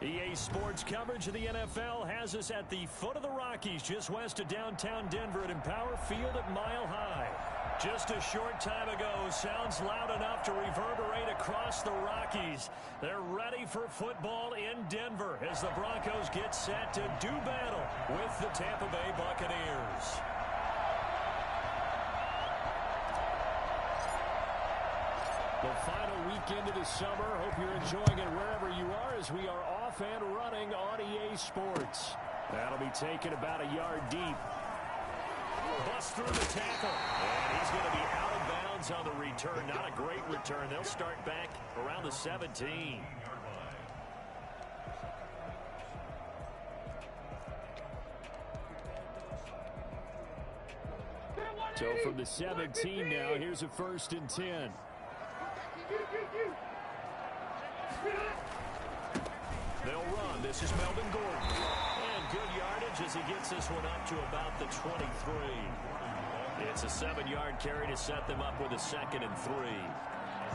EA Sports coverage of the NFL has us at the foot of the Rockies, just west of downtown Denver at Empower Field at Mile High. Just a short time ago, sounds loud enough to reverberate across the Rockies. They're ready for football in Denver as the Broncos get set to do battle with the Tampa Bay Buccaneers. The final weekend of the summer. Hope you're enjoying it wherever you are as we are off and running on EA Sports. That'll be taken about a yard deep. Bust through the tackle. And he's going to be out of bounds on the return. Not a great return. They'll start back around the 17. So from the 17 now, here's a 1st and 10. They'll run. This is Melvin Gordon. And good yardage as he gets this one up to about the 23. It's a 7-yard carry to set them up with a 2nd and 3.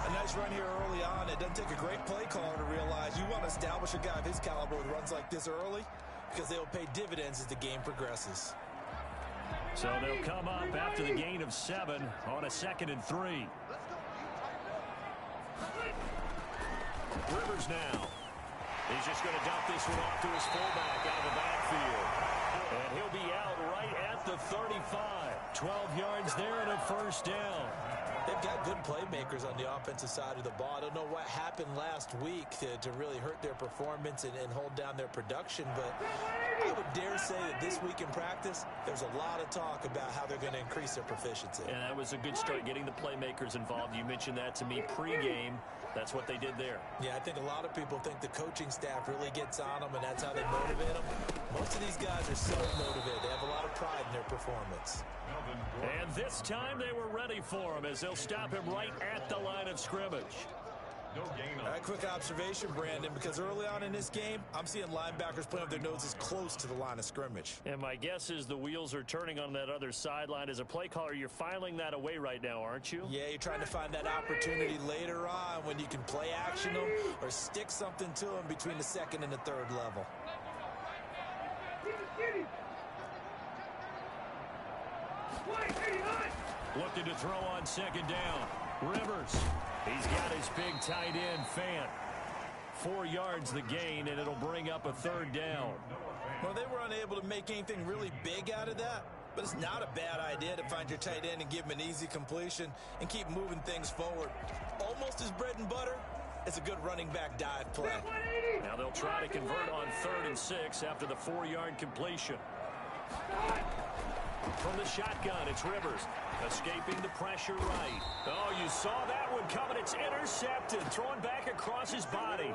A nice run here early on. It doesn't take a great play caller to realize you want to establish a guy of his caliber with runs like this early because they'll pay dividends as the game progresses. So they'll come up after the gain of 7 on a 2nd and 3. Rivers now. He's just going to dump this one off to his fullback out of the backfield. And he'll be out right at the 35. 12 yards there and a 1st down. They've got good playmakers on the offensive side of the ball. I don't know what happened last week to really hurt their performance and hold down their production, but I would dare say that this week in practice, there's a lot of talk about how they're going to increase their proficiency. And that was a good start getting the playmakers involved. You mentioned that to me pregame. That's what they did there. Yeah, I think a lot of people think the coaching staff really gets on them, and that's how they motivate them. Most of these guys are self-motivated. They have a lot of pride in their performance. And this time they were ready for him as they'll stop him right at the line of scrimmage. All right, quick observation, Brandon, because early on in this game, I'm seeing linebackers playing with their noses close to the line of scrimmage. And my guess is the wheels are turning on that other sideline. As a play caller, you're filing that away right now, aren't you? Yeah, you're trying to find that opportunity later on when you can play action them or stick something to them between the 2nd and the 3rd level. Looking to throw on 2nd down. Rivers. He's got his big tight end, Fant. 4 yards the gain, and it'll bring up a 3rd down. Well, they were unable to make anything really big out of that, but it's not a bad idea to find your tight end and give him an easy completion and keep moving things forward. Almost his bread and butter. It's a good running back dive play. Now they'll try to convert on 3rd and 6 after the 4-yard completion. From the shotgun, it's Rivers. Escaping the pressure right. Oh, you saw that one coming. It's intercepted. Thrown back across his body.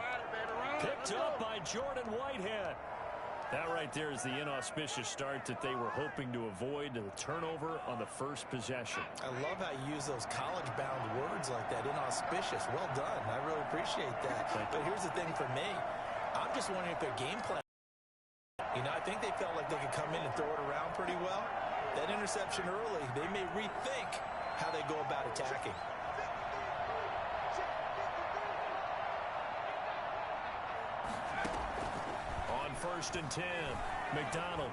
Picked up by Jordan Whitehead. That right there is the inauspicious start that they were hoping to avoid, the turnover on the 1st possession. I love how you use those college-bound words like that, inauspicious. Well done. I really appreciate that. But here's the thing for me. I'm just wondering if their game plan, I think they felt like they could come in and throw it around pretty well. That interception early, they may rethink how they go about attacking. On 1st and 10, McDonald.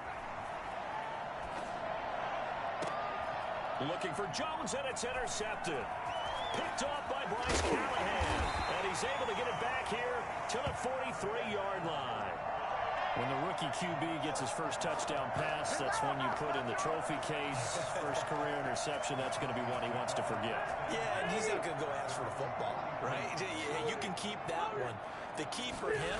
Looking for Jones, and it's intercepted. Picked off by Bryce Callahan. And he's able to get it back here to the 43-yard line. When the rookie QB gets his first touchdown pass, that's one you put in the trophy case. First career interception, that's going to be one he wants to forget. Yeah, and he's not going to go ask for the football, right? You can keep that one. The key for him,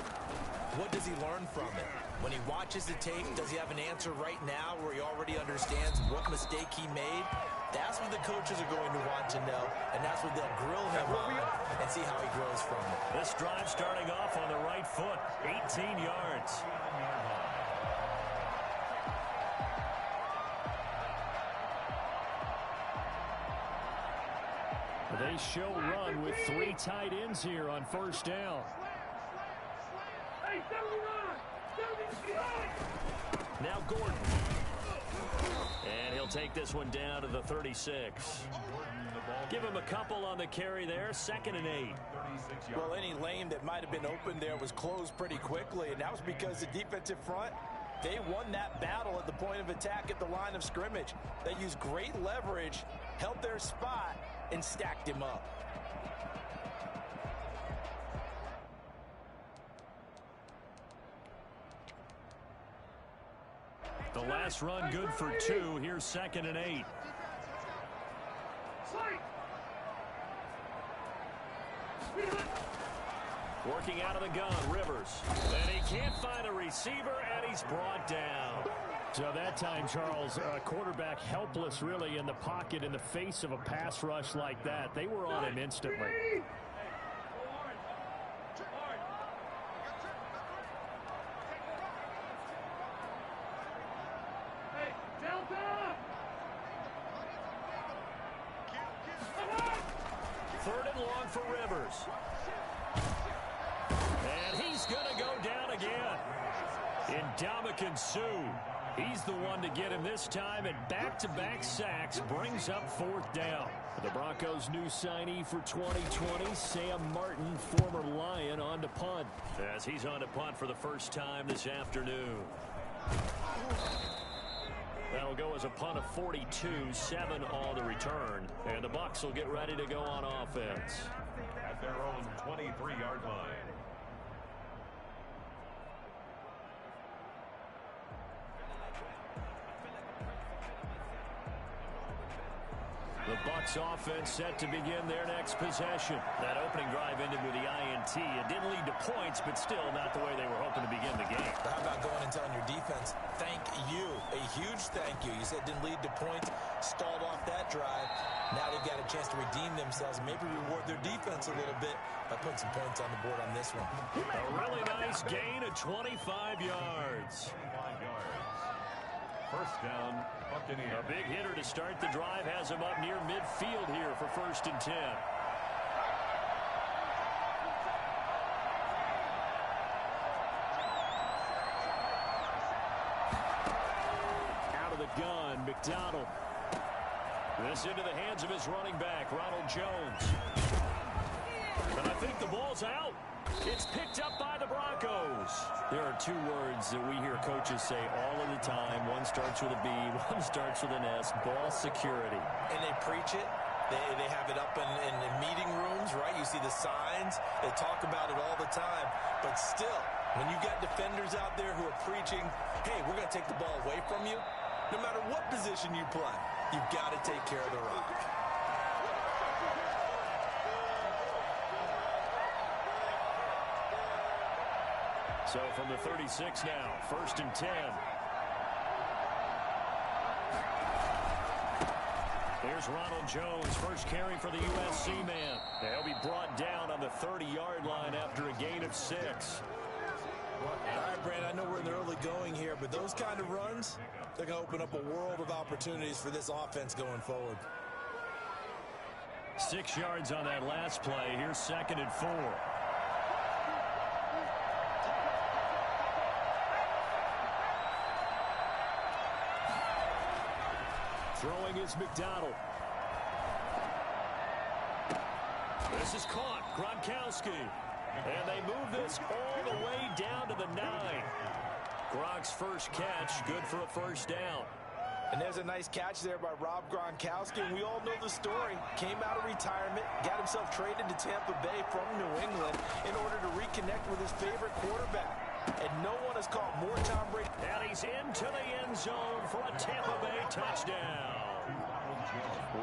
what does he learn from it? When he watches the tape, does he have an answer right now where he already understands what mistake he made? That's what the coaches are going to want to know, and that's what they'll grill him on and see how he grows from it. This drive starting off on the right foot, 18 yards. They show run with 3 tight ends here on 1st down. Now Gordon. And he'll take this one down to the 36. Give him a couple on the carry there, 2nd and 8. Well, any lane that might have been open there was closed pretty quickly, and that was because the defensive front, they won that battle at the point of attack at the line of scrimmage. They used great leverage, held their spot, and stacked him up. The last run good for 2. Here's 2nd and 8. Working out of the gun, Rivers. And he can't find a receiver, and he's brought down. So that time, Charles, quarterback helpless really in the pocket in the face of a pass rush like that. They were on him instantly. Third and long for Rivers. And he's going to go down again. Ndamukong Suh. He's the one to get him this time, and back-to-back sacks brings up 4th down. The Broncos' new signee for 2020, Sam Martin, former Lion, on to punt. As he's on to punt for the first time this afternoon. That'll go as a punt of 42, 7 on the return. And the Bucs will get ready to go on offense. At their own 23-yard line. The Bucs offense set to begin their next possession. That opening drive ended with the INT. It didn't lead to points, but still not the way they were hoping to begin the game. How about going and telling your defense, thank you, a huge thank you. You said it didn't lead to points, stalled off that drive. Now they've got a chance to redeem themselves and maybe reward their defense a little bit by putting some points on the board on this one. A really nice gain of 25 yards. 25 yards. First down, Buccaneers. A big hitter to start the drive has him up near midfield here for 1st and 10. Out of the gun, McDonald. This into the hands of his running back, Ronald Jones. And I think the ball's out. It's picked up by the Broncos. There are 2 words that we hear coaches say all of the time. One starts with a B, one starts with an S, ball security. And they preach it. They have it up in meeting rooms, right? You see the signs. They talk about it all the time. But still, when you got defenders out there who are preaching, hey, we're going to take the ball away from you, no matter what position you play, you've got to take care of the rock. So from the 36 now, 1st and 10. Here's Ronald Jones, first carry for the USC man. They'll be brought down on the 30-yard line after a gain of 6. All right, Brand, I know we're in the early going here, but those kind of runs, they're going to open up a world of opportunities for this offense going forward. 6 yards on that last play. Here's 2nd and 4. Throwing is McDonald. This is caught. Gronkowski. And they move this all the way down to the 9. Gronk's first catch, good for a 1st down. And there's a nice catch there by Rob Gronkowski. And we all know the story. Came out of retirement, got himself traded to Tampa Bay from New England in order to reconnect with his favorite quarterback. And no one has caught more Tom Brady. And he's into the end zone for a Tampa Bay touchdown.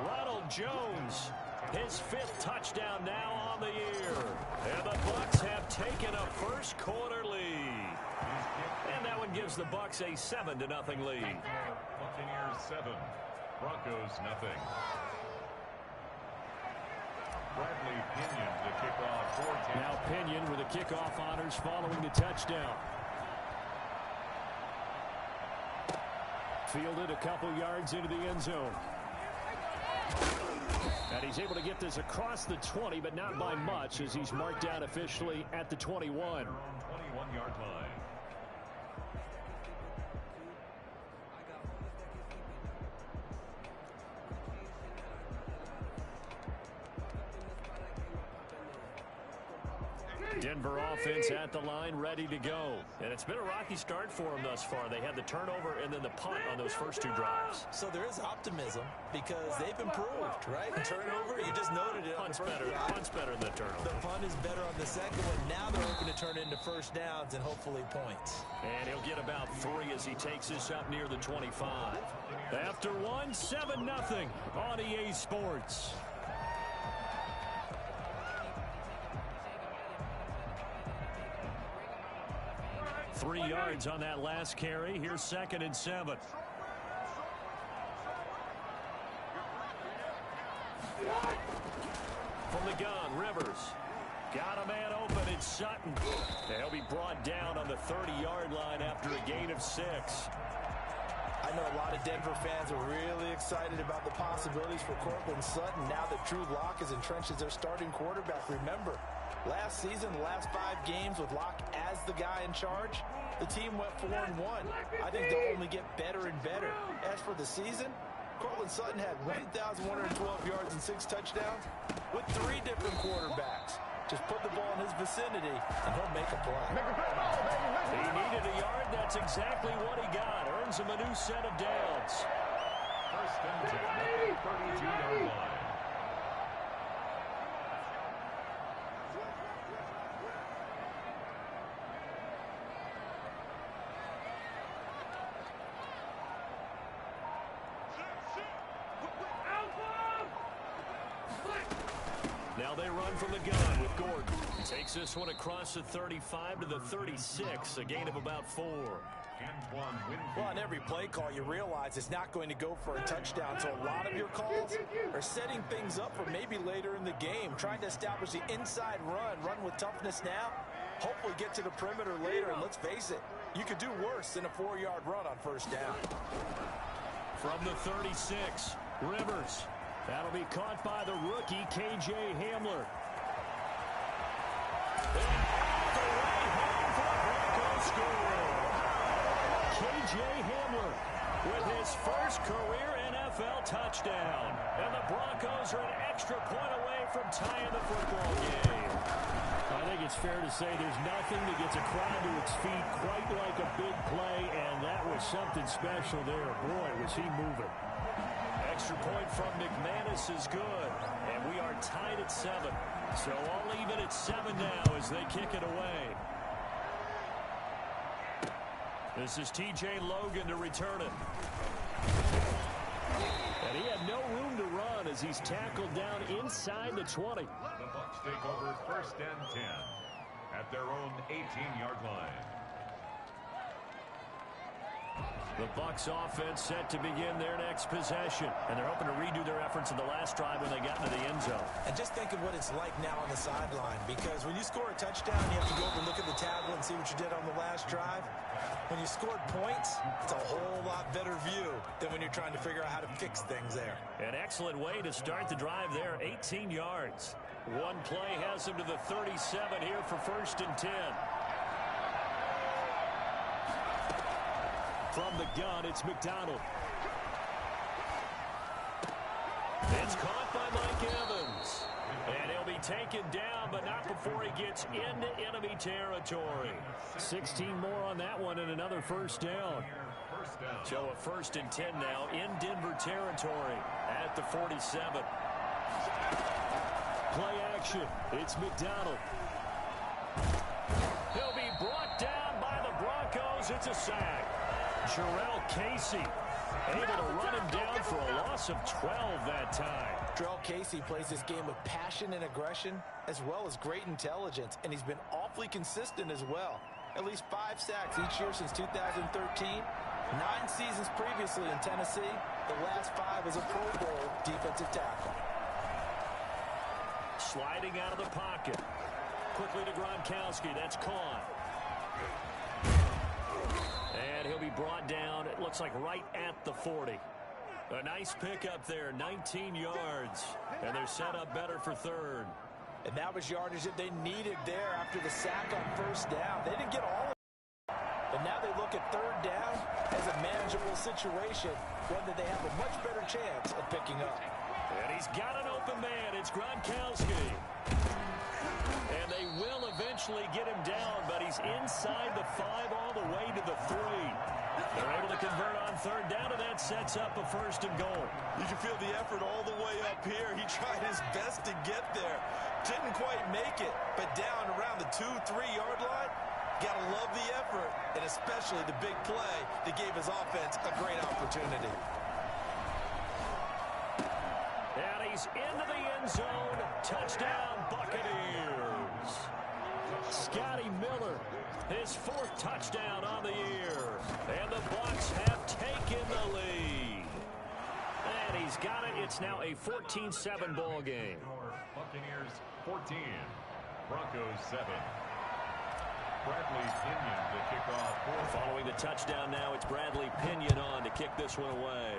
Ronald Jones, his 5th touchdown now on the year. And the Bucs have taken a first quarter lead. And that one gives the Bucs a 7-0 lead. Buccaneers 7, Broncos nothing. Bradley Pinion to kick off for Tampa. Now Pinion with the kickoff honors following the touchdown. Fielded a couple yards into the end zone. And he's able to get this across the 20, but not by much, as he's marked down officially at the 21. 21-yard line. Denver offense at the line, ready to go. And it's been a rocky start for them thus far. They had the turnover and then the punt on those first two drives. So there is optimism because they've improved, right? Turnover, you just noted it. Punt's better than the turnover. The punt is better on the second one. Now they're hoping to turn it into first downs and hopefully points. And he'll get about 3 as he takes this up near the 25. After one, 7-0 on EA Sports. Three yards on that last carry. Here's 2nd and 7. From the gun, Rivers. Got a man open. It's Sutton. And he'll be brought down on the 30-yard line after a gain of 6. I know a lot of Denver fans are really excited about the possibilities for Courtland Sutton now that Drew Lock is entrenched as their starting quarterback. Remember, last season, the last 5 games with Lock as the guy in charge, the team went 4-1. I think they'll only get better and better. As for the season, Courtland Sutton had 1,112 yards and 6 touchdowns with 3 different quarterbacks. Just put the ball in his vicinity, and he'll make a play. He needed a yard. That's exactly what he got. Earns him a new set of downs. First and 10 at the 32-yard line. Now they run from the gun with Gordon. Takes this one across the 35 to the 36, a gain of about 4. Well, on every play call, you realize it's not going to go for a touchdown, so a lot of your calls are setting things up for maybe later in the game, trying to establish the inside run with toughness now, hopefully get to the perimeter later, and let's face it, you could do worse than a 4-yard run on first down. From the 36, Rivers. That'll be caught by the rookie, K.J. Hamler. And all the way home for a Broncos score. K.J. Hamler with his first career NFL touchdown. And the Broncos are an extra point away from tying the football game. I think it's fair to say there's nothing that gets a crowd to its feet quite like a big play, and that was something special there. Boy, was he moving. Extra point from McManus is good, and we are tied at 7. So all even at 7 now as they kick it away. This is T.J. Logan to return it. And he had no room to run as he's tackled down inside the 20. The Bucs take over first and 10 at their own 18-yard line. The Bucs offense set to begin their next possession. And they're hoping to redo their efforts in the last drive when they got into the end zone. And just think of what it's like now on the sideline, because when you score a touchdown, you have to go over and look at the tablet and see what you did on the last drive. When you scored points, it's a whole lot better view than when you're trying to figure out how to fix things there. An excellent way to start the drive there, 18 yards. One play has him to the 37 here for first and 10. From the gun, it's McDonald. It's caught by Mike Evans. And he'll be taken down, but not before he gets into enemy territory. 16 more on that one and another first down. So a first and 10 now in Denver territory at the 47. Play action. It's McDonald. He'll be brought down by the Broncos. It's a sack. Jurrell Casey able to run him down for a loss of 12 that time. Jurrell Casey plays this game with passion and aggression as well as great intelligence, and he's been awfully consistent as well. At least 5 sacks each year since 2013. 9 seasons previously in Tennessee. The last 5 as a Pro Bowl defensive tackle. Sliding out of the pocket. Quickly to Gronkowski. That's caught. And he'll be brought down, it looks like right at the 40. A nice pickup there, 19 yards. And they're set up better for third. And that was yardage that they needed there after the sack on first down. They didn't get all of it. But now they look at third down as a manageable situation, one that they have a much better chance of picking up. And he's got an open man. It's Gronkowski. And they will eventually get him down, but he's inside the 5 all the way to the 3. They're able to convert on third down, and that sets up a 1st and goal. You can feel the effort all the way up here. He tried his best to get there. Didn't quite make it, but down around the 2-3-yard line, gotta love the effort, and especially the big play that gave his offense a great opportunity. And he's into the end zone. Touchdown, Buccaneers. Scotty Miller, his 4th touchdown on the year. And the Bucs have taken the lead. And he's got it. It's now a 14-7 ball game. Buccaneers 14, Broncos 7. Bradley Pinion to kick off. Following the touchdown now, it's Bradley Pinion on to kick this one away.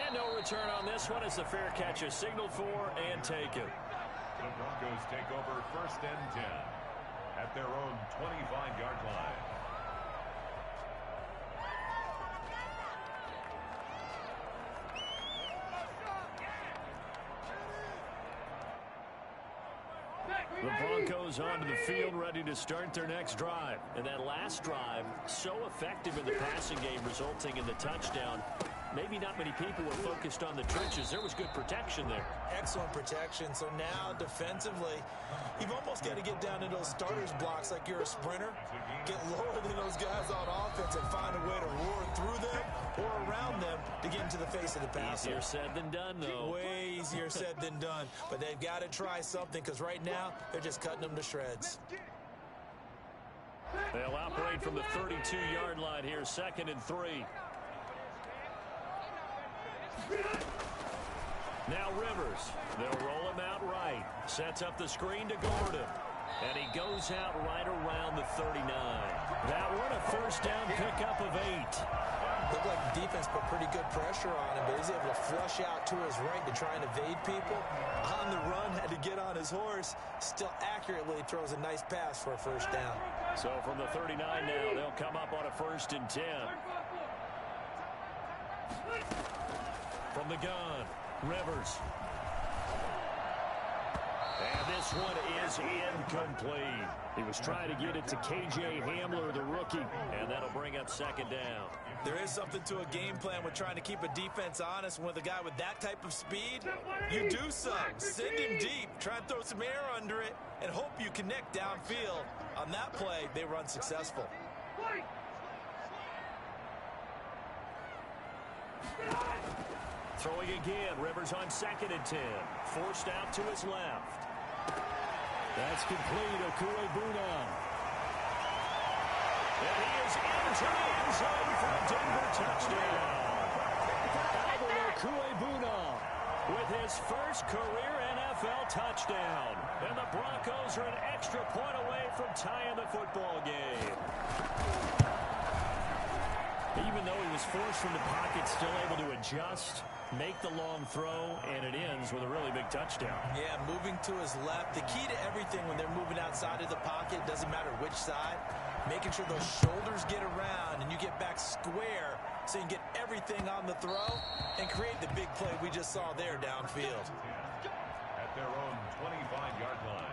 And no return on this one as the fair catch is signaled for and taken. The Broncos take over 1st and 10 at their own 25-yard line. The Broncos onto the field, ready to start their next drive. And that last drive, so effective in the passing game, resulting in the touchdown. Maybe not many people were focused on the trenches. There was good protection there. Excellent protection. So now, defensively, you've almost got to get down into those starters blocks like you're a sprinter. Get lower than those guys on offense and find a way to roar through them or around them to get into the face of the passer. Easier said than done, though. Way easier said than done. But they've got to try something because right now, they're just cutting them to shreds. They'll operate from the 32-yard line here, 2nd and 3. Now Rivers. They'll roll him out right. Sets up the screen to Gordon. And he goes out right around the 39. That one a 1st down pickup of 8. Looked like the defense put pretty good pressure on him, but he's able to flush out to his right to try and evade people. On the run, had to get on his horse. Still accurately throws a nice pass for a 1st down. So from the 39 now, they'll come up on a 1st and 10. From the gun, Rivers. And this one is incomplete. He was trying to get it to K.J. Hamler, the rookie, and that'll bring up 2nd down. There is something to a game plan with trying to keep a defense honest. With a guy with that type of speed, you do so. Send him deep, try and throw some air under it, and hope you connect downfield. On that play, they were unsuccessful. Throwing again, Rivers on 2nd and 10. Forced out to his left. That's complete, Okuegbuna. And he is into the end zone for a Denver touchdown. Albert Okuegbuna with his 1st career NFL touchdown. And the Broncos are an extra point away from tying the football game. Even though he was forced from the pocket, still able to adjust, make the long throw, and it ends with a really big touchdown. Yeah, moving to his left. The key to everything when they're moving outside of the pocket, doesn't matter which side, making sure those shoulders get around and you get back square so you can get everything on the throw and create the big play we just saw there downfield. At their own 25-yard line.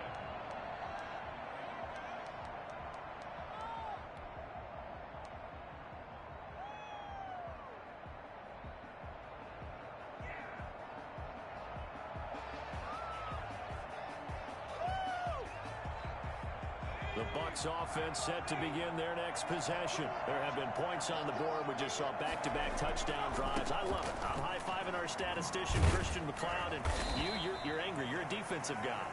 The Bucs offense set to begin their next possession. There have been points on the board. We just saw back-to-back touchdown drives. I love it. I'm high-fiving our statistician, Christian McLeod, and you're angry. You're a defensive guy.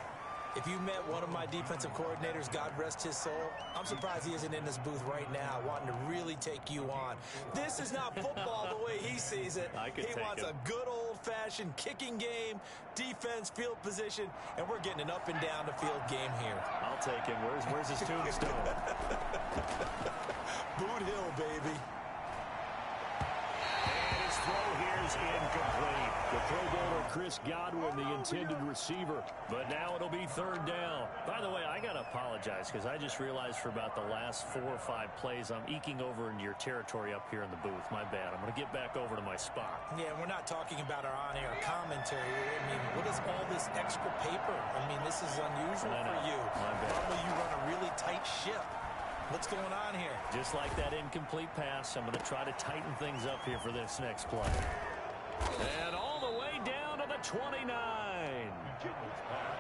If you met one of my defensive coordinators, God rest his soul, I'm surprised he isn't in this booth right now wanting to really take you on. This is not football the way he sees it. He wants a good old-fashioned kicking game, defense, field position, and we're getting an up and down the field game here. I'll take him. Where's his tombstone? Boot Hill, baby. And his throw here is incomplete. The Pro Bowler Chris Godwin, the intended receiver. But now it'll be 3rd down. By the way, I got to apologize because I just realized for about the last 4 or 5 plays, I'm eking over into your territory up here in the booth. My bad. I'm going to get back over to my spot. Yeah, we're not talking about our on-air commentary. Terry. I mean, what is all this extra paper? I mean, this is unusual for you. Normally you run a really tight ship. What's going on here? Just like that incomplete pass, I'm going to try to tighten things up here for this next play. And all the way down to the 29.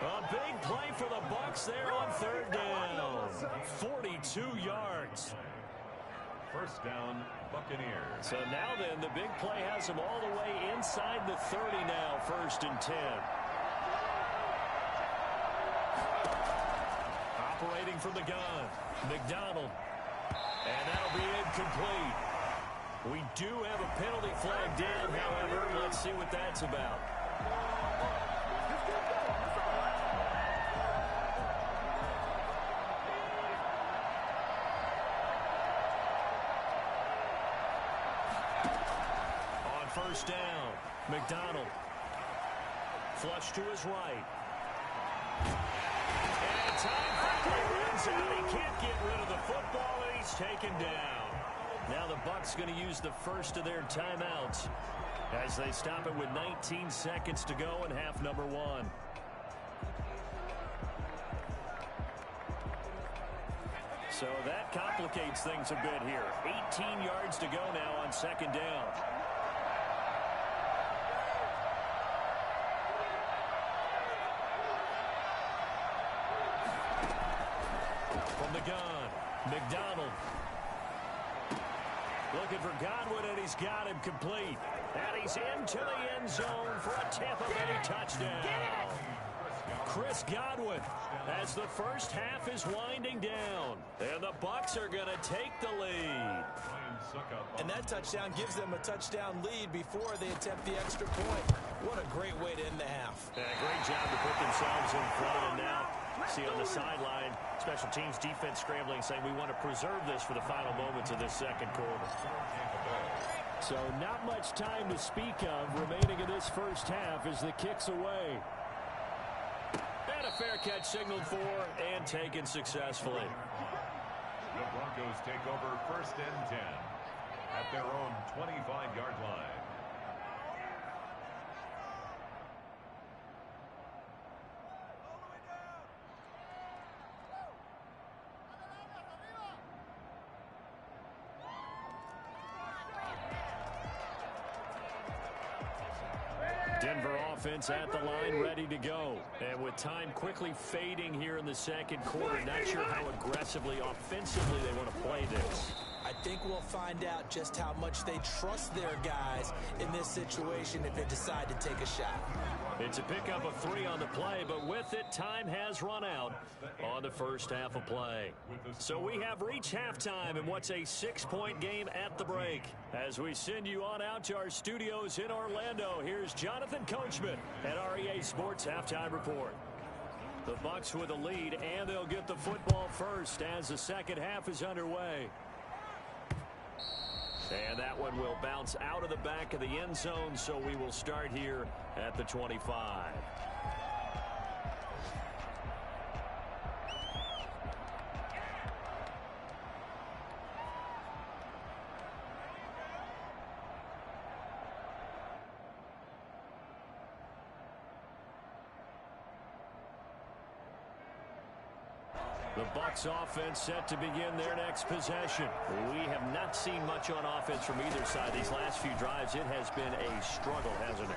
A big play for the Bucs there on third down. 42 yards. First down, Buccaneers. So now then, the big play has them all the way inside the 30 now, 1st and 10. Operating from the gun, McDonald. And that'll be incomplete. We do have a penalty flag down, however. Let's see what that's about. First down, McDonald. Flush to his right. And time finally runs out. He can't get rid of the football, and he's taken down. Now the Bucs going to use the first of their timeouts as they stop it with 19 seconds to go in half number 1. So that complicates things a bit here. 18 yards to go now on 2nd down. The gun, McDonald looking for Godwin, and he's got him complete, and he's into the end zone for a Tampa Bay touchdown. Chris Godwin as the first half is winding down, and the Bucs are going to take the lead. And that touchdown gives them a touchdown lead before they attempt the extra point. What a great way to end the half. And a great job to put themselves in front, and now see on the sideline, special teams defense scrambling, saying we want to preserve this for the final moments of this second quarter. So not much time to speak of remaining in this first half as the kick's away. And a fair catch signaled for and taken successfully. The Broncos take over 1st and 10 at their own 25-yard line. Denver offense at the line, ready to go. And with time quickly fading here in the second quarter, not sure how aggressively, offensively they want to play this. I think we'll find out just how much they trust their guys in this situation if they decide to take a shot. It's a pickup of 3 on the play, but with it, time has run out on the first half of play. So we have reached halftime in what's a 6-point game at the break. As we send you on out to our studios in Orlando, here's Jonathan Coachman at REA Sports Halftime Report. The Bucs with a lead, and they'll get the football first as the second half is underway. And that one will bounce out of the back of the end zone, so we will start here at the 25. The Bucs offense set to begin their next possession. We have not seen much on offense from either side. These last few drives, it has been a struggle, hasn't it?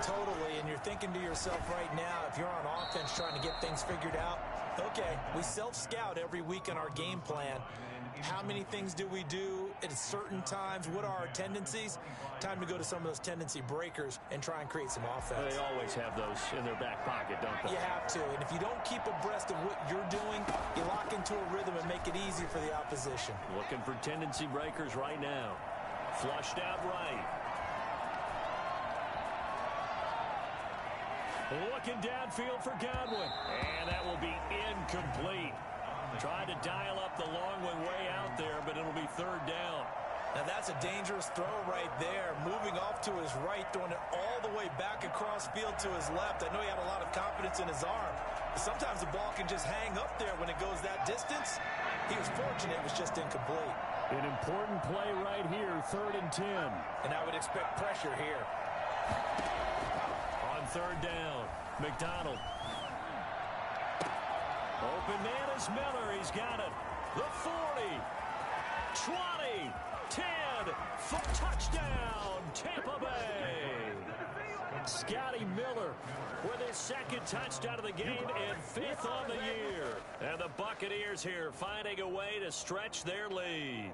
Totally, and you're thinking to yourself right now, if you're on offense trying to get things figured out, okay, we self-scout every week in our game plan. How many things do we do at certain times? What are our tendencies? Time to go to some of those tendency breakers and try and create some offense. They always have those in their back pocket, don't they? You have to, and if you don't keep abreast of what you're doing, you lock into a rhythm and make it easy for the opposition. Looking for tendency breakers right now. Flushed out right. Looking downfield for Godwin. And that will be incomplete. Tried to dial up the long one way out there, but it'll be third down. Now that's a dangerous throw right there. Moving off to his right, throwing it all the way back across field to his left. I know he had a lot of confidence in his arm. But sometimes the ball can just hang up there when it goes that distance. He was fortunate it was just incomplete. An important play right here, 3rd and 10. And I would expect pressure here. On third down. McDonald. Open man is Miller. He's got it. The 40. 20. 10. Touchdown, Tampa Bay. Scotty Miller with his second touchdown of the game and 5th on the year. And the Buccaneers here finding a way to stretch their lead.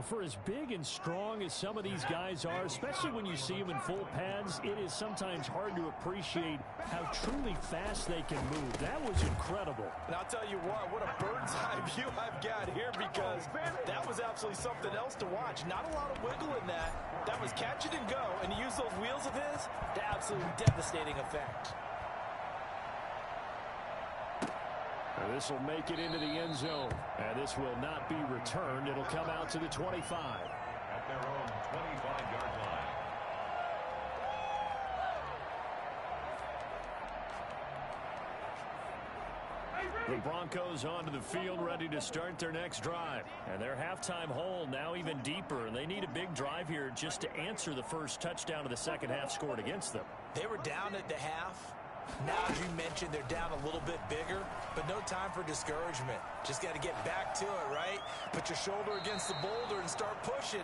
For as big and strong as some of these guys are, especially when you see them in full pads, it is sometimes hard to appreciate how truly fast they can move. That was incredible. And I'll tell you what a bird's eye view I've got here, because that was absolutely something else to watch. Not a lot of wiggle in that. That was catch it and go, and to use those wheels of his, the absolutely devastating effect. This will make it into the end zone, and this will not be returned. It'll come out to the 25. At their own 25-yard line. The Broncos onto the field, ready to start their next drive. And their halftime hole now even deeper, and they need a big drive here just to answer the first touchdown of the second half scored against them. They were down at the half. Now, as you mentioned, they're down a little bit bigger, but no time for discouragement. Just got to get back to it, right? Put your shoulder against the boulder and start pushing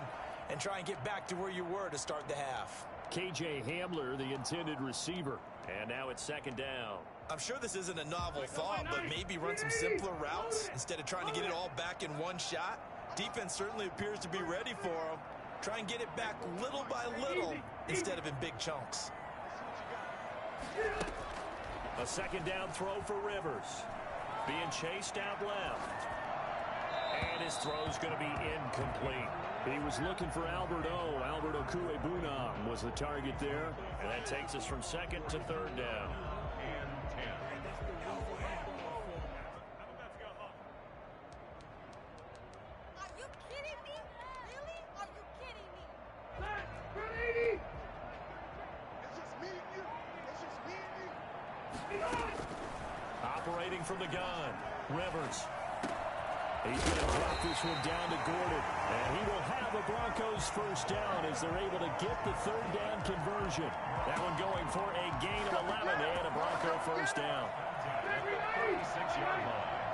and try and get back to where you were to start the half. KJ Hamler, the intended receiver. And now it's second down. I'm sure this isn't a novel thought, but maybe run some simpler routes instead of trying to get it all back in one shot. Defense certainly appears to be ready for them. Try and get it back little by little instead of in big chunks. A second down throw for Rivers. Being chased out left. And his throw's going to be incomplete. He was looking for Albert O. Albert Okuebunam was the target there. And that takes us from second to third down. Are you kidding me? Really? Are you kidding me? It's just me and you. It's just me and you. Operating from the gun, Rivers. He's going to drop this one down to Gordon. And he will have a Broncos first down as they're able to get the third down conversion. That one going for a gain of 11 and a Bronco first down. 36-yard line.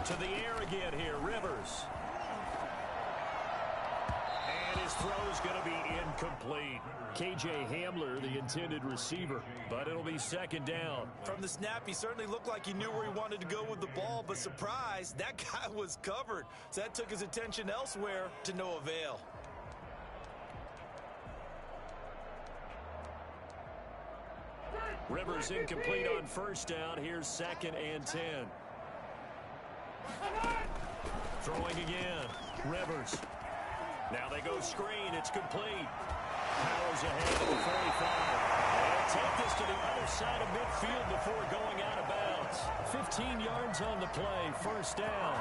To the air again here, Rivers. And his throw's going to be incomplete. KJ Hamler, the intended receiver. But it'll be second down. From the snap, he certainly looked like he knew where he wanted to go with the ball, but surprise, that guy was covered. So that took his attention elsewhere to no avail. Rivers incomplete on first down. Here's second and 10. Throwing again. Rivers. Now they go screen. It's complete. Powers ahead to the 45. They'll take this to the other side of midfield before going out of bounds. 15 yards on the play. First down.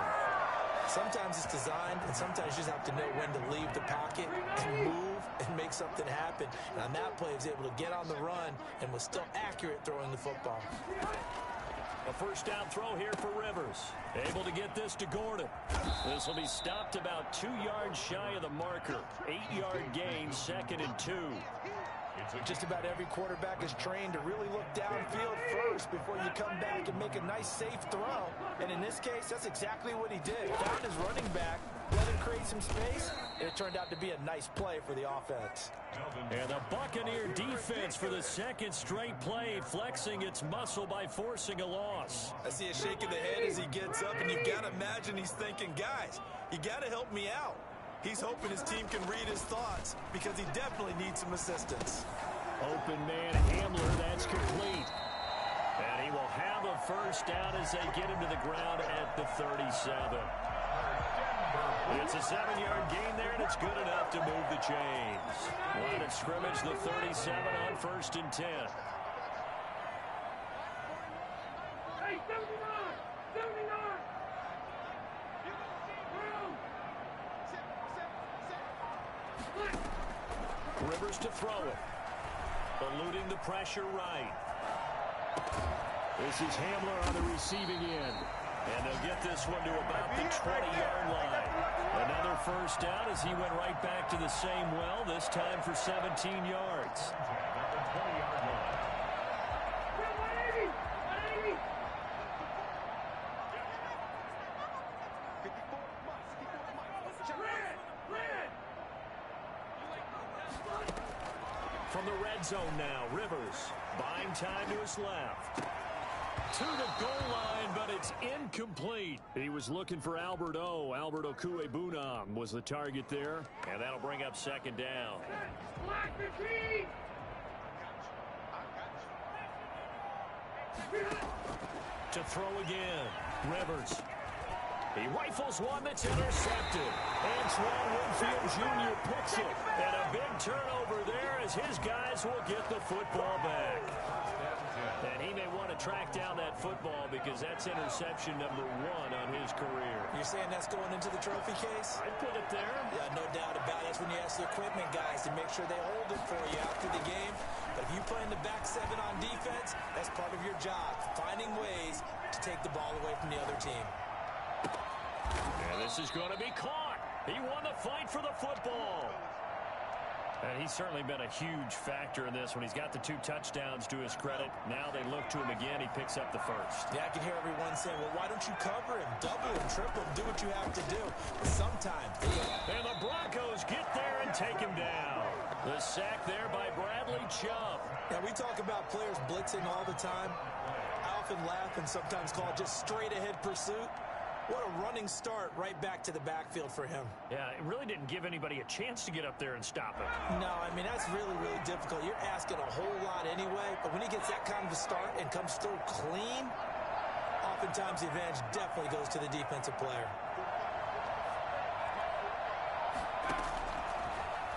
Sometimes it's designed, and sometimes you just have to know when to leave the pocket and move and make something happen. And on that play, he was able to get on the run and was still accurate throwing the football. A first down throw here for Rivers. Able to get this to Gordon. This will be stopped about 2 yards shy of the marker. 8-yard gain, second and 2. Just about every quarterback is trained to really look downfield first before you come back and make a nice, safe throw. And in this case, that's exactly what he did. Found his running back, let him create some space, and it turned out to be a nice play for the offense. And the Buccaneer defense for the second straight play, flexing its muscle by forcing a loss. I see a shake of the head as he gets up, and you've got to imagine he's thinking, guys, you got to help me out. He's hoping his team can read his thoughts because he definitely needs some assistance. Open man Hamler, that's complete. And he will have a first down as they get him to the ground at the 37. It's a 7-yard gain there, and it's good enough to move the chains. Line of scrimmage, the 37 on first and 10. Hey, 79! 79! Rivers to throw it. Eluding the pressure right. This is Hamler on the receiving end. And they'll get this one to about the 20-yard line. Another first down as he went right back to the same well, this time for 17 yards. From the red zone now, Rivers buying time to his left. To the goal line, but it's incomplete. He was looking for Albert O. Albert Okwuegbunam was the target there, and that'll bring up second down. To throw again, Rivers. He rifles one that's intercepted. Antoine Winfield Jr. picks it. And a big turnover there as his guys will get the football back. And he may want to track down that football because that's interception number 1 on his career. You're saying that's going into the trophy case? I'd put it there. Yeah, no doubt about it. That's when you ask the equipment guys to make sure they hold it for you after the game. But if you play in the back 7 on defense, that's part of your job, finding ways to take the ball away from the other team. And this is going to be caught. He won the fight for the football. And he's certainly been a huge factor in this when he's got the 2 touchdowns to his credit. Now they look to him again. He picks up the first. Yeah, I can hear everyone saying, well, why don't you cover him, double him, triple him, do what you have to do. But sometimes. And the Broncos get there and take him down. The sack there by Bradley Chubb. Now, we talk about players blitzing all the time. I often laugh and sometimes call it just straight-ahead pursuit. What a running start right back to the backfield for him. Yeah, it really didn't give anybody a chance to get up there and stop him. No, I mean, that's really, really difficult. You're asking a whole lot anyway, but when he gets that kind of a start and comes through clean, oftentimes the advantage definitely goes to the defensive player.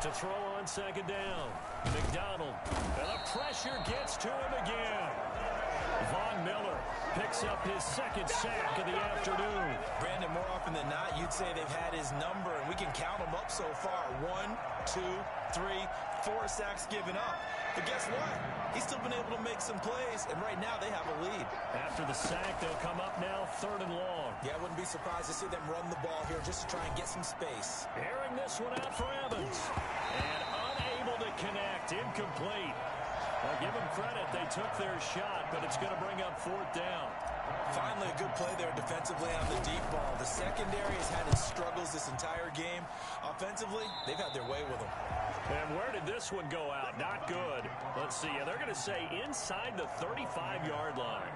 To throw on second down, McDonald. And the pressure gets to him again. Von Miller picks up his second sack of the afternoon. Brandon, more often than not, you'd say they've had his number, and we can count them up so far. 1, 2, 3, 4 sacks given up. But guess what? He's still been able to make some plays, and right now they have a lead. After the sack, they'll come up now 3rd and long. Yeah, I wouldn't be surprised to see them run the ball here just to try and get some space. Airing this one out for Evans. And unable to connect. Incomplete. Well, give them credit. They took their shot, but it's going to bring up 4th down. Finally, a good play there defensively on the deep ball. The secondary has had its struggles this entire game. Offensively, they've had their way with them. And where did this one go out? Not good. Let's see. They're going to say inside the 35-yard line.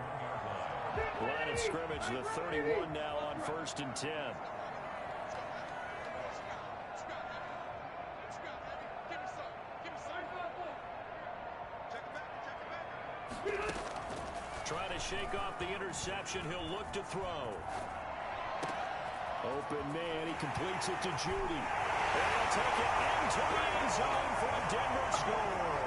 Line of scrimmage, the 31 now on 1st and 10. Trying to shake off the interception. He'll look to throw. Open man. He completes it to Judy. And he'll take it into the end zone for a Denver score.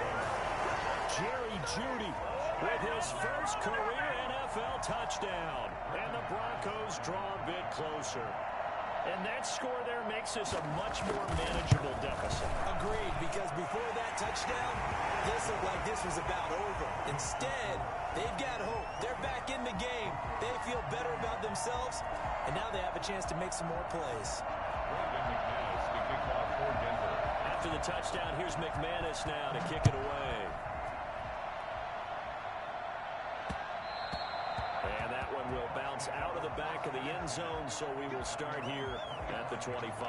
Jerry Judy with his first career NFL touchdown. And the Broncos draw a bit closer. And that score there makes this a much more manageable deficit. Agreed, because before that touchdown, this looked like this was about over. Instead, they've got hope. They're back in the game. They feel better about themselves, and now they have a chance to make some more plays. After the touchdown, here's McManus now to kick it away. And that one will bounce out of the back of the end zone, so we will start here at the 25.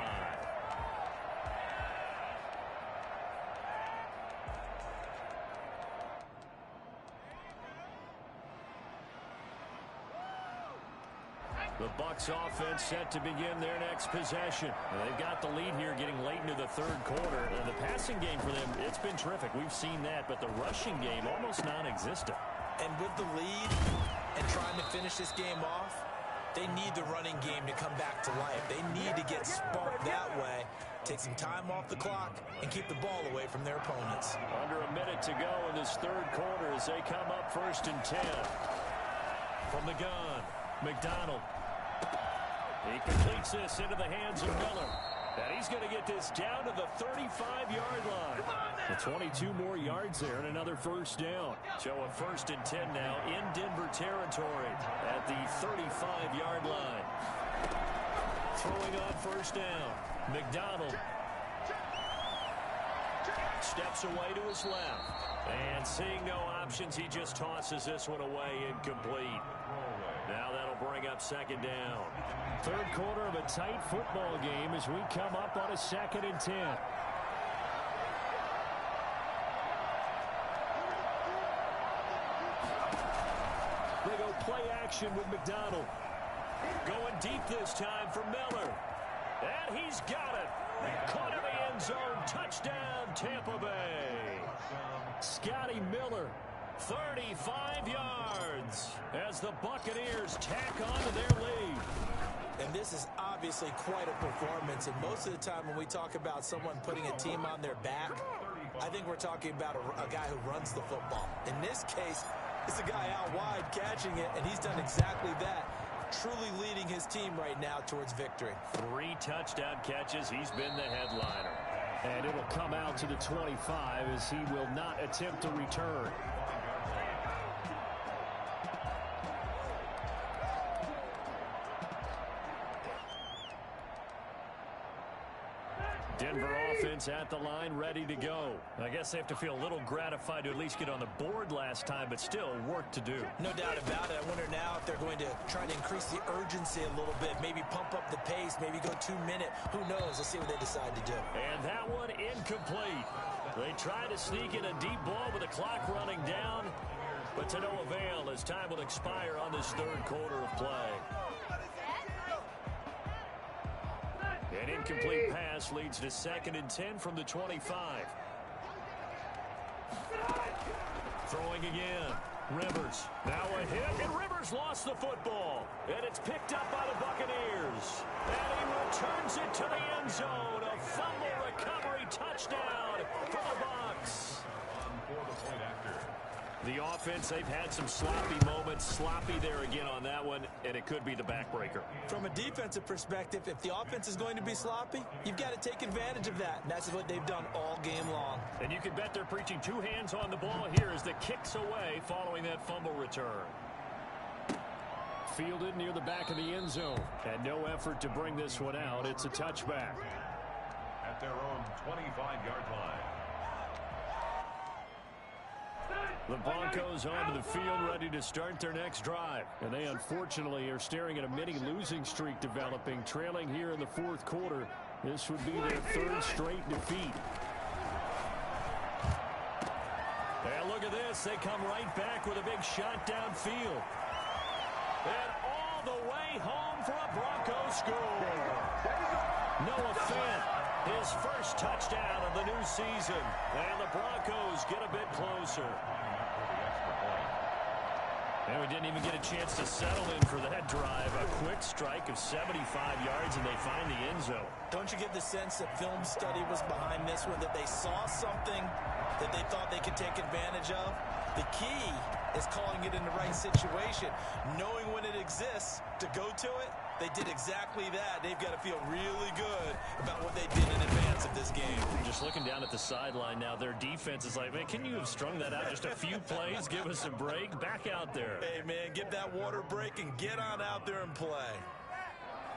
The Bucs offense set to begin their next possession. They've got the lead here getting late into the 3rd quarter. The passing game for them, it's been terrific. We've seen that, but the rushing game almost non-existent. And with the lead and trying to finish this game off, they need the running game to come back to life. They need to get sparked that way, take some time off the clock, and keep the ball away from their opponents. Under a minute to go in this 3rd quarter as they come up 1st and 10. From the gun, McDonald. He completes this into the hands of Miller. And he's going to get this down to the 35-yard line. The 22 more yards there and another first down. So a 1st and 10 now in Denver territory at the 35-yard line. Throwing on first down. McDonald steps away to his left. And seeing no options, he just tosses this one away incomplete. Now that'll bring up 2nd down. 3rd quarter of a tight football game as we come up on a 2nd and 10. They go play action with McDonald. Going deep this time for Miller. And he's got it. Caught in the end zone. Touchdown, Tampa Bay. Scotty Miller. 35 yards as the Buccaneers tack on to their lead. And this is obviously quite a performance. And most of the time when we talk about someone putting a team on their back, I think we're talking about a guy who runs the football. In this case, it's a guy out wide catching it, and he's done exactly that. Truly leading his team right now towards victory. 3 touchdown catches. He's been the headliner. And it'll come out to the 25 as he will not attempt to return. Denver offense at the line, ready to go. I guess they have to feel a little gratified to at least get on the board last time, but still work to do. No doubt about it. I wonder now if they're going to try to increase the urgency a little bit, maybe pump up the pace, maybe go 2-minute. Who knows? Let's see what they decide to do. And that one incomplete. They try to sneak in a deep ball with the clock running down, but to no avail as time will expire on this 3rd quarter of play. An incomplete pass leads to 2nd and 10 from the 25. Throwing again. Rivers. Now a hit, and Rivers lost the football. And it's picked up by the Buccaneers. And he returns it to the end zone. A fumble recovery touchdown for the Bucs. The offense, they've had some sloppy moments. Sloppy there again on that one, and it could be the backbreaker. From a defensive perspective, if the offense is going to be sloppy, you've got to take advantage of that. And that's what they've done all game long. And you can bet they're preaching 2 hands on the ball here as the kick's away following that fumble return. Fielded near the back of the end zone. And no effort to bring this one out. It's a touchback. At their own 25-yard line. The Broncos onto the field, ready to start their next drive. And they unfortunately are staring at a mini losing streak developing, trailing here in the 4th quarter. This would be their 3rd straight defeat. And look at this. They come right back with a big shot downfield. And all the way home for a Broncos score. Noah Fant, his first touchdown of the new season. And the Broncos get a bit closer. And we didn't even get a chance to settle in for that drive. A quick strike of 75 yards, and they find the end zone. Don't you get the sense that film study was behind this one, that they saw something that they thought they could take advantage of? The key is calling it in the right situation, knowing when it exists to go to it. They did exactly that. They've got to feel really good about what they did in advance of this game. Just looking down at the sideline now, their defense is like, man, can you have strung that out just a few plays? Give us a break. Back out there. Hey, man, get that water break and get on out there and play.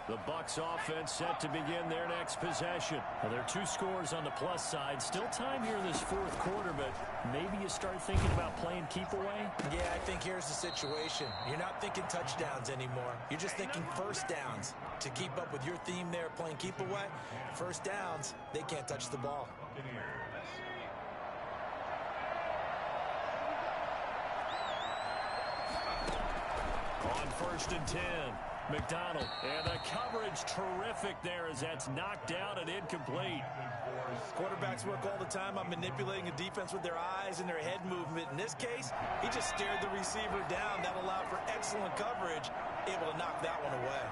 The Bucs offense set to begin their next possession. Well, there are 2 scores on the plus side. Still time here in this 4th quarter, but maybe you start thinking about playing keep away? Yeah, I think here's the situation. You're not thinking touchdowns anymore. You're just thinking first downs. To keep up with your theme there, playing keep away, first downs, they can't touch the ball. On 1st and 10. McDonald, and the coverage terrific there as that's knocked down and incomplete. Quarterbacks work all the time on manipulating a defense with their eyes and their head movement. In this case, he just stared the receiver down. That allowed for excellent coverage, able to knock that one away.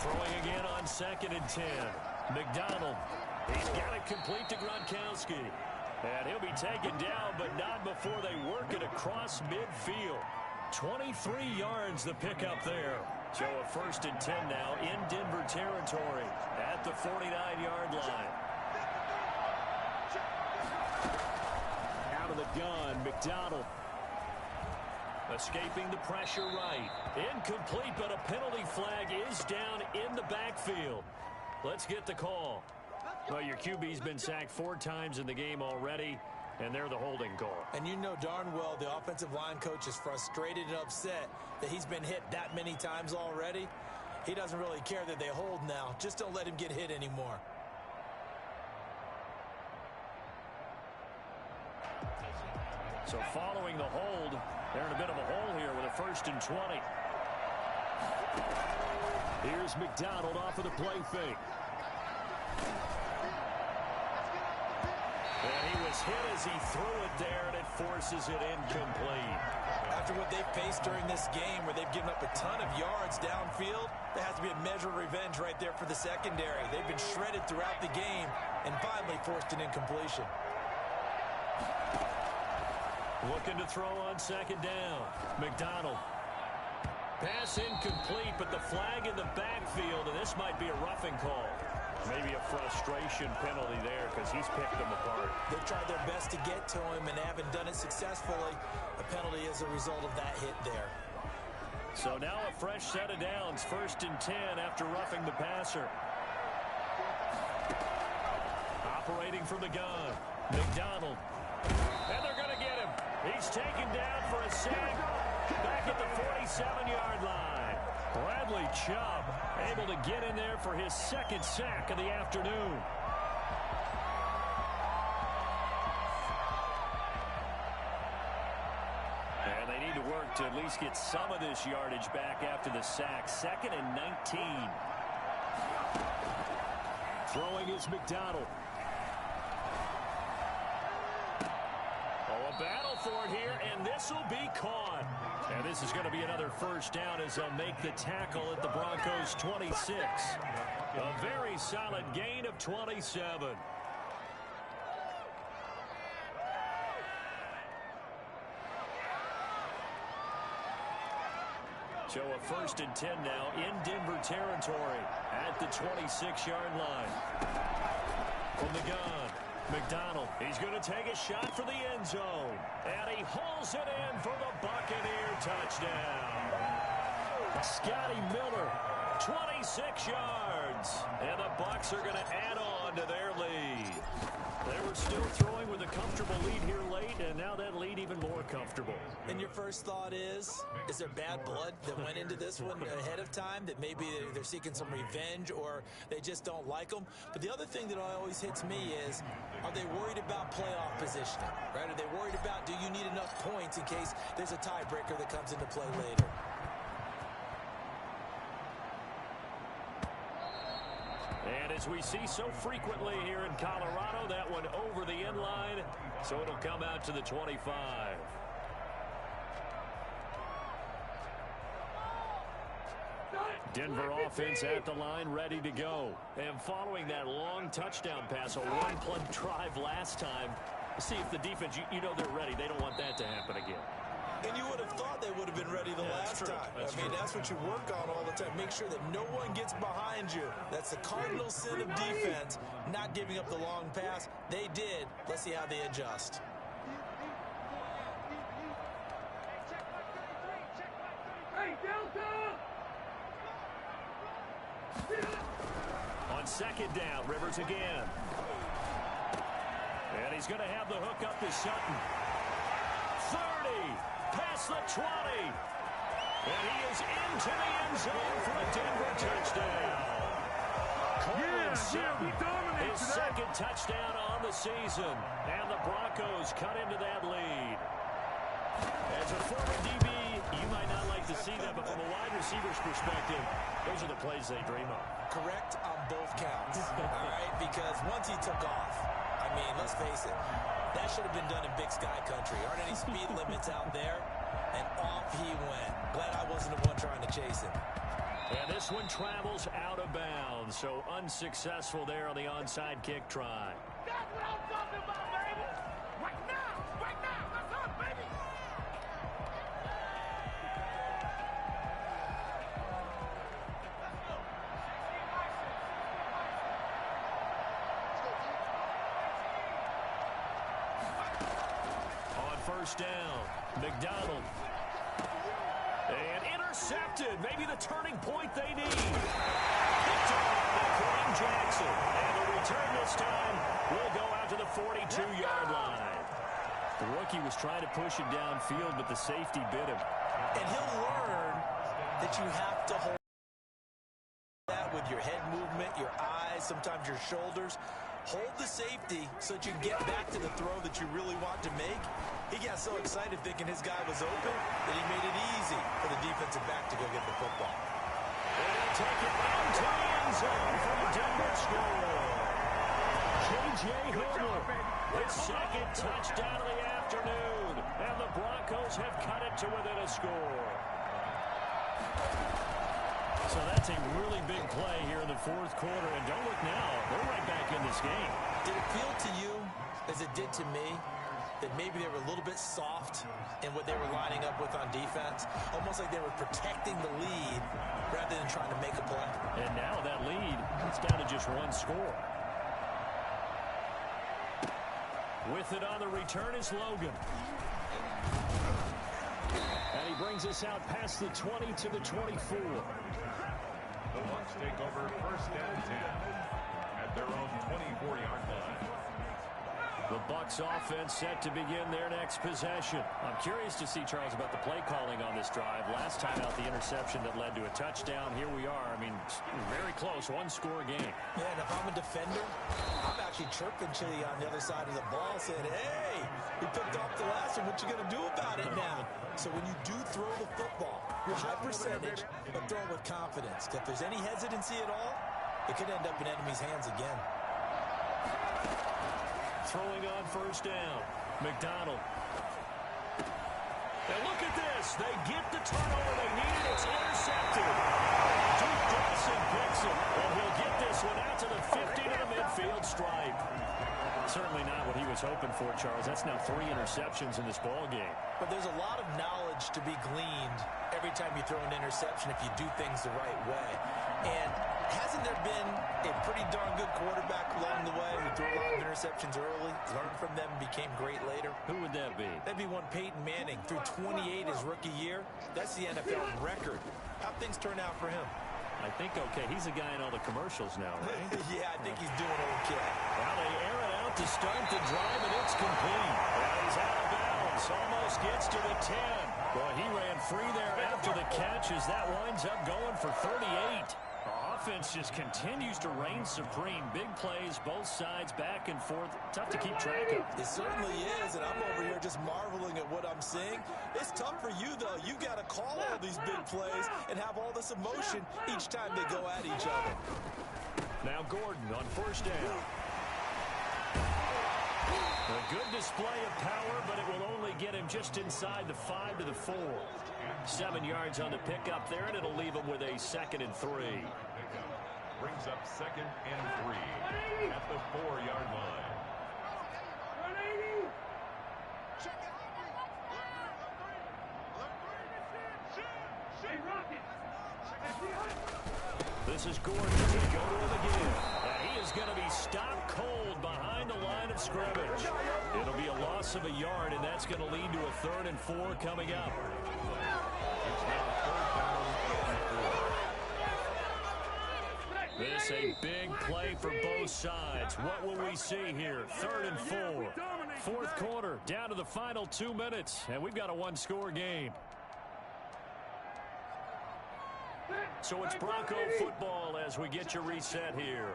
Throwing again on 2nd and 10. McDonald, he's got it complete to Gronkowski. And he'll be taken down, but not before they work it across midfield. 23 yards the pickup there. So a 1st and 10 now in Denver territory at the 49-yard line. Out of the gun, McDonald. Escaping the pressure right. Incomplete, but a penalty flag is down in the backfield. Let's get the call. Well, your QB's been sacked 4 times in the game already, and they're the holding call. And you know darn well the offensive line coach is frustrated and upset that he's been hit that many times already. He doesn't really care that they hold now. Just don't let him get hit anymore. So following the hold, they're in a bit of a hole here with a 1st and 20. Here's McDonald off of the play fake. And he was hit as he threw it there, and it forces it incomplete. After what they've faced during this game, where they've given up a ton of yards downfield, there has to be a measure of revenge right there for the secondary. They've been shredded throughout the game and finally forced an incompletion. Looking to throw on 2nd down. McDonald. Pass incomplete, but the flag in the backfield, and this might be a roughing call. Maybe a frustration penalty there because he's picked them apart. They've tried their best to get to him and haven't done it successfully. A penalty as a result of that hit there. So now a fresh set of downs. 1st and 10 after roughing the passer. Operating from the gun. McDonald. And they're going to get him. He's taken down for a sack back at the 47-yard line. Bradley Chubb able to get in there for his 2nd sack of the afternoon. And they need to work to at least get some of this yardage back after the sack. 2nd and 19. Throwing is McDonald. A battle for it here, and this will be caught. And this is going to be another 1st down as they'll make the tackle at the Broncos 26. A very solid gain of 27. So a 1st and 10 now in Denver territory at the 26-yard line. From the gun. McDonald, he's going to take a shot for the end zone. And he hauls it in for the Buccaneer touchdown. Scotty Miller, 26 yards. And the Bucs are going to add on to their lead. They were still throwing with a comfortable lead here late, and now that lead even more comfortable. And your first thought is there bad blood that went into this one ahead of time, that maybe they're seeking some revenge or they just don't like them? But the other thing that always hits me is, are they worried about playoff positioning? Right? Are they worried about, do you need enough points in case there's a tiebreaker that comes into play later? And as we see so frequently here in Colorado, that one over the end line, so it'll come out to the 25. Denver offense at the line, ready to go. And following that long touchdown pass, a one-play drive last time, see if the defense, you know they're ready. They don't want that to happen again. And you would have thought they would have been ready the last time. That's what you work on all the time. Make sure that no one gets behind you. That's the cardinal sin of defense, not giving up the long pass. They did. Let's see how they adjust. On 2nd down, Rivers again. And he's going to have the hook up to Sutton. 30, past the 20. And he is into the end zone for a Denver touchdown. Courtland Sutton, his 2nd touchdown on the season. And the Broncos cut into that lead. As a former DB, you might not like to see that, but from a wide receiver's perspective, those are the plays they dream of. Correct on both counts, all right? Because once he took off, I mean, let's face it, that should have been done in Big Sky country. Aren't any speed limits out there? And off he went. Glad I wasn't the one trying to chase him. And this one travels out of bounds, so unsuccessful there on the onside kick try. That's what I'm talking about, baby! Right now! Right now! That's up, baby! first down. McDonald. And intercepted. Maybe the turning point they need. Picked off by Kareem Jackson. And the return this time will go out to the 42-yard line. The rookie was trying to push it downfield, but the safety bit him. And he'll learn that you have to hold that with your head movement, your eyes, sometimes your shoulders. Hold the safety so that you can get back to the throw that you really want to make. He got so excited thinking his guy was open that he made it easy for the defensive back to go get the football. They'll take it down to the end zone for the Denver score. J.J. Hamler, his second touchdown of the afternoon. And the Broncos have cut it to within a score. So that's a really big play here in the fourth quarter. And don't look now, they're right back in this game. Did it feel to you, as it did to me, that maybe they were a little bit soft in what they were lining up with on defense? Almost like they were protecting the lead rather than trying to make a play. And now that lead, it's down to just one score. With it on the return is Logan. And he brings us out past the 20 to the 24. The Bucs take over first and 10 at their own 24-yard line. The Bucs offense set to begin their next possession. I'm curious to see, Charles, about the play calling on this drive. Last time out, the interception that led to a touchdown. Here we are. I mean, very close, one-score game. Yeah, and if I'm a defender, I'm actually chirping Chili on the other side of the ball, saying, hey, we picked off the last one. What you going to do about it now? So when you do throw the football, high percentage, but throw it with confidence. If there's any hesitancy at all, it could end up in enemy's hands again. Throwing on first down. McDonald. And look at this. They get the turnover they needed. It's intercepted. Duke Dawson picks it. And he'll get this one out to the 50 to the midfield stripe. Certainly not what he was hoping for, Charles. That's now 3 interceptions in this ball game. But there's a lot of knowledge to be gleaned every time you throw an interception if you do things the right way. And hasn't there been a pretty darn good quarterback along the way who threw a lot of interceptions early, learned from them, and became great later? Who would that be? That'd be one Peyton Manning. Threw 28 his rookie year. That's the NFL record. How'd things turn out for him? I think okay. He's a guy in all the commercials now, right? Yeah, I think he's doing okay. Now they air it out to start the drive, and it's complete. And he's out of bounds. Almost gets to the 10. Boy, he ran free there after the catch as that winds up going for 38. The offense just continues to reign supreme. Big plays, both sides, back and forth. Tough to keep track of. It certainly is, and I'm over here just marveling at what I'm seeing. It's tough for you, though. You got to call all these big plays and have all this emotion each time they go at each other. Now Gordon on first down. A good display of power, but it will only get him just inside the 5 to the 4. 7 yards on the pickup there, and it'll leave him with a 2nd and 3. Brings up 2nd and 3 at the 4-yard line. This is Gordon as they go to him again. And he is going to be stopped cold behind the line of scrimmage. It'll be a loss of a yard, and that's going to lead to a 3rd and 4 coming up. This a big play for both sides. What will we see here? 3rd and 4. Fourth quarter, down to the final 2 minutes, and we've got a one-score game. So it's Bronco football as we get your reset here.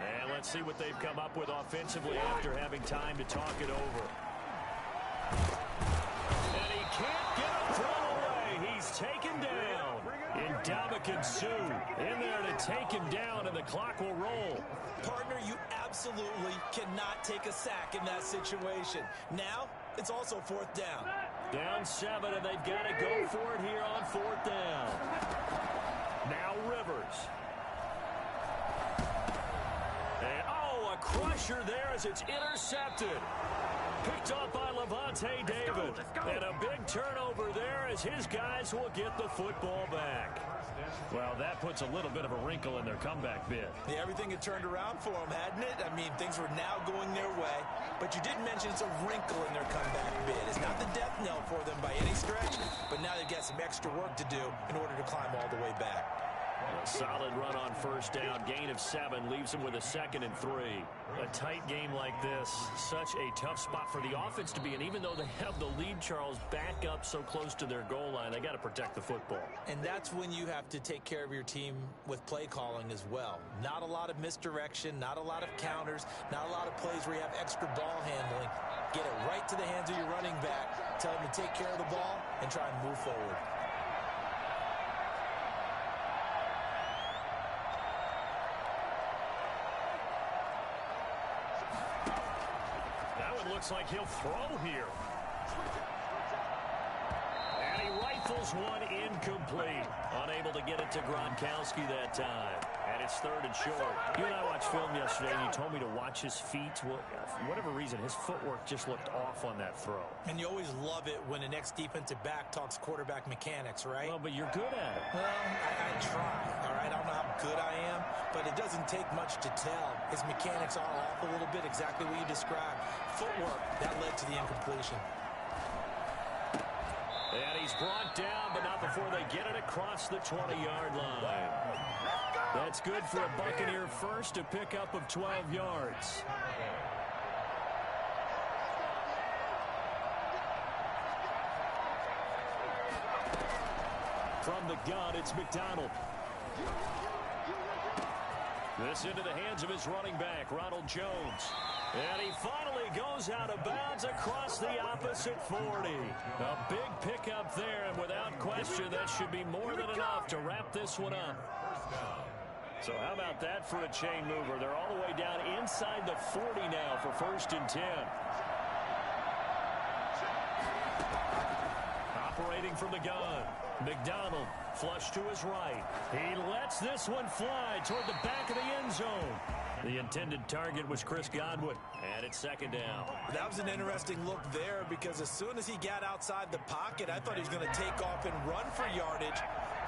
And let's see what they've come up with offensively after having time to talk it over. And he can't get a throw away. He's taken down. Ndamukong Suh in there to take him down, and the clock will roll. Partner, you absolutely cannot take a sack in that situation. Now, it's also 4th down. Down 7, and they've got to go for it here on 4th down. Now Rivers. And, a crusher there as it's intercepted. Picked off by Lavonte David. And a big turnover there as his guys will get the football back. Well, that puts a little bit of a wrinkle in their comeback bid. Yeah, everything had turned around for them, hadn't it? I mean, things were now going their way. But you did mention it's a wrinkle in their comeback bid. It's not the death knell for them by any stretch, but now they've got some extra work to do in order to climb all the way back. A solid run on first down. Gain of 7 leaves them with a 2nd and 3. A tight game like this, such a tough spot for the offense to be in. Even though they have the lead, Charles, back up so close to their goal line, they got to protect the football. And that's when you have to take care of your team with play calling as well. Not a lot of misdirection, not a lot of counters, not a lot of plays where you have extra ball handling. Get it right to the hands of your running back. Tell him to take care of the ball and try and move forward. Looks like he'll throw here. And he rifles one incomplete. Unable to get it to Gronkowski that time. And it's 3rd and short. You and I watched film yesterday, and you told me to watch his feet. Well, for whatever reason, his footwork just looked off on that throw. And you always love it when an ex-defensive back talks quarterback mechanics, right? Well, but you're good at it. Well, I try, all right? I don't know how good I am, but it doesn't take much to tell. His mechanics are off a little bit, exactly what you described. Footwork, that led to the incompletion. And he's brought down, but not before they get it across the 20-yard line. That's good for a Buccaneer first, a pickup of 12 yards. From the gun, it's McDonald. This into the hands of his running back, Ronald Jones. And he finally goes out of bounds across the opposite 40. A big pickup there, and without question, that should be more than enough to wrap this one up. So how about that for a chain mover? They're all the way down inside the 40 now for 1st and 10. Operating from the gun, McDonald flush to his right. He lets this one fly toward the back of the end zone. The intended target was Chris Godwin, and it's 2nd down. That was an interesting look there because as soon as he got outside the pocket, I thought he was going to take off and run for yardage.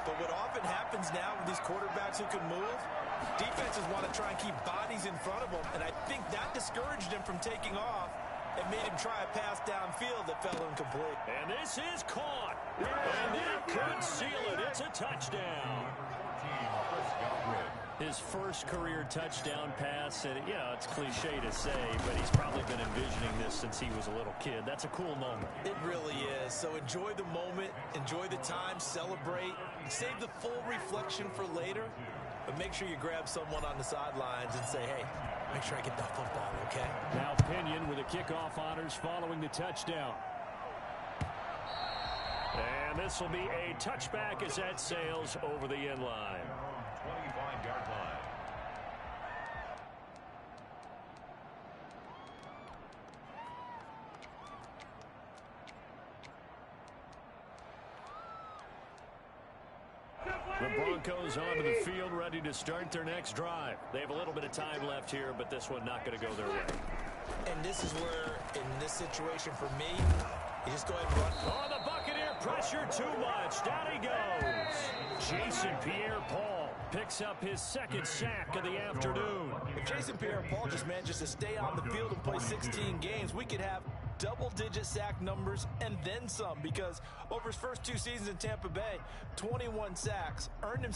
But what often happens now with these quarterbacks who can move, defenses want to try and keep bodies in front of them, and I think that discouraged him from taking off and made him try a pass downfield that fell incomplete. And this is caught, and that could seal it. It's a touchdown. His first career touchdown pass, and yeah, it's cliche to say, but he's probably been envisioning this since he was a little kid. That's a cool moment. It really is. So enjoy the moment, enjoy the time, celebrate, save the full reflection for later, but make sure you grab someone on the sidelines and say, hey, make sure I get that football, okay? Now Pinion with the kickoff honors following the touchdown. And this will be a touchback as that sails over the end line. 25-yard line. The Broncos onto the field, ready to start their next drive. They have a little bit of time left here, but this one not going to go their way. And this is where, in this situation for me, you just go ahead and run. Oh, the Buccaneer pressure too much. Down he goes. Jason Pierre-Paul picks up his 2nd sack of the afternoon. If Jason Pierre-Paul just manages to stay on the field and play 16 games, we could have double-digit sack numbers and then some, because over his first 2 seasons in Tampa Bay, 21 sacks, earned him